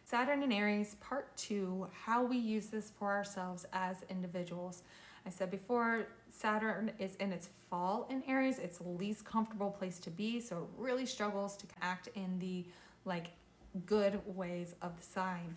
Saturn in Aries, part 2, how we use this for ourselves as individuals. I said before, Saturn is in its fall in Aries. It's the least comfortable place to be, so it really struggles to act in the good ways of the sign.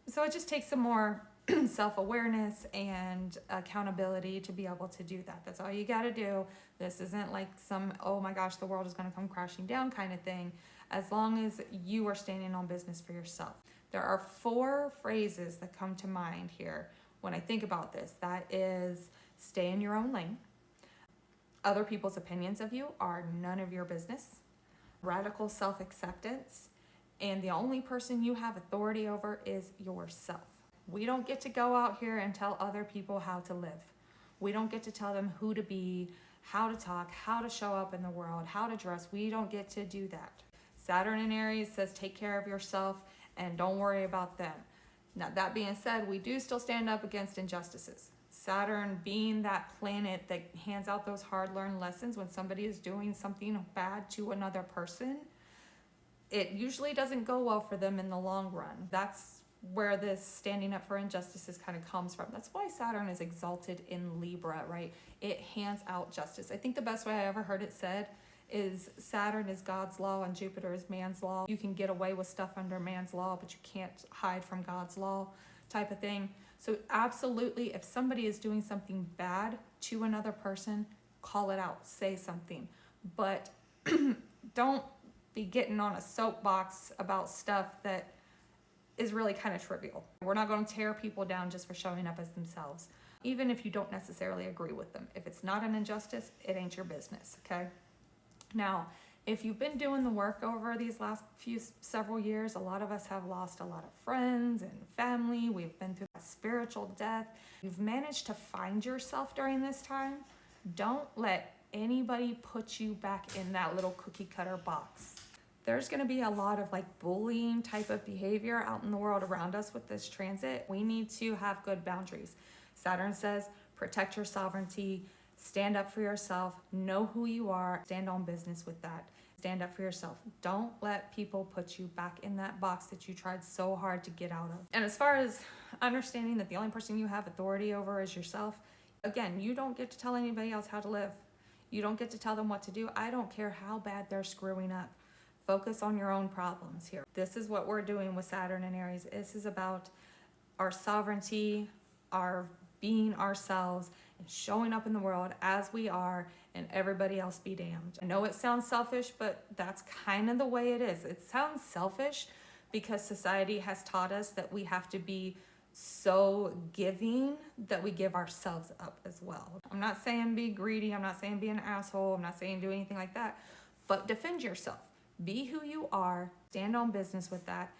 So it just takes some more self-awareness and accountability to be able to do that. That's all you got to do. This isn't like some, oh my gosh, the world is going to come crashing down kind of thing, as long as you are standing on business for yourself. There are 4 phrases that come to mind here when I think about this. That is, stay in your own lane. Other people's opinions of you are none of your business. Radical self-acceptance. And the only person you have authority over is yourself. We don't get to go out here and tell other people how to live. We don't get to tell them who to be, how to talk, how to show up in the world, how to dress. We don't get to do that. Saturn in Aries says take care of yourself and don't worry about them. Now, that being said, we do still stand up against injustices. Saturn being that planet that hands out those hard-learned lessons when somebody is doing something bad to another person, it usually doesn't go well for them in the long run. That's where this standing up for injustices kind of comes from. That's why Saturn is exalted in Libra, right? It hands out justice. I think the best way I ever heard it said is Saturn is God's law and Jupiter is man's law. You can get away with stuff under man's law, but you can't hide from God's law type of thing. So absolutely, if somebody is doing something bad to another person, call it out, say something. But don't be getting on a soapbox about stuff that is really kind of trivial. We're not going to tear people down just for showing up as themselves, even if you don't necessarily agree with them. If it's not an injustice, it ain't your business, okay? Now, if you've been doing the work over these last several years, a lot of us have lost a lot of friends and family. We've been through a spiritual death. You've managed to find yourself during this time. Don't let anybody put you back in that little cookie cutter box. There's going to be a lot of bullying type of behavior out in the world around us with this transit. We need to have good boundaries. Saturn says protect your sovereignty, stand up for yourself, know who you are, stand on business with that. Stand up for yourself. Don't let people put you back in that box that you tried so hard to get out of. And as far as understanding that the only person you have authority over is yourself, again, you don't get to tell anybody else how to live. You don't get to tell them what to do. I don't care how bad they're screwing up. Focus on your own problems here. This is what we're doing with Saturn and Aries. This is about our sovereignty, our being ourselves, and showing up in the world as we are, and everybody else be damned. I know it sounds selfish, but that's kind of the way it is. It sounds selfish because society has taught us that we have to be so giving that we give ourselves up as well. I'm not saying be greedy. I'm not saying be an asshole. I'm not saying do anything like that, but defend yourself. Be who you are. Stand on business with that.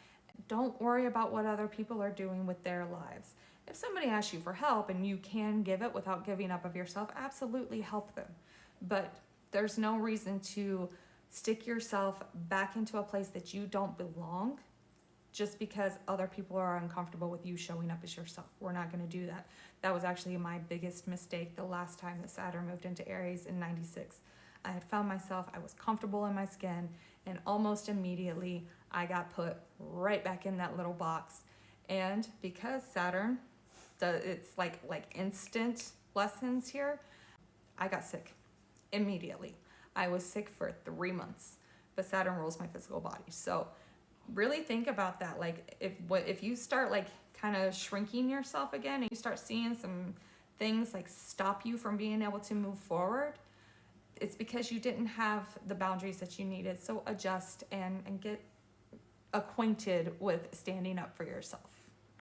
Don't worry about what other people are doing with their lives. If somebody asks you for help and you can give it without giving up of yourself, absolutely help them. But there's no reason to stick yourself back into a place that you don't belong just because other people are uncomfortable with you showing up as yourself. We're not going to do that. That was actually my biggest mistake the last time that Saturn moved into Aries in '96. I had found myself, I was comfortable in my skin, and almost immediately I got put right back in that little box. And because Saturn, it's like instant lessons here, I got sick immediately. I was sick for 3 months, but Saturn rules my physical body. So really think about that. If you start kind of shrinking yourself again and you start seeing some things stop you from being able to move forward, it's because you didn't have the boundaries that you needed. So adjust and get acquainted with standing up for yourself.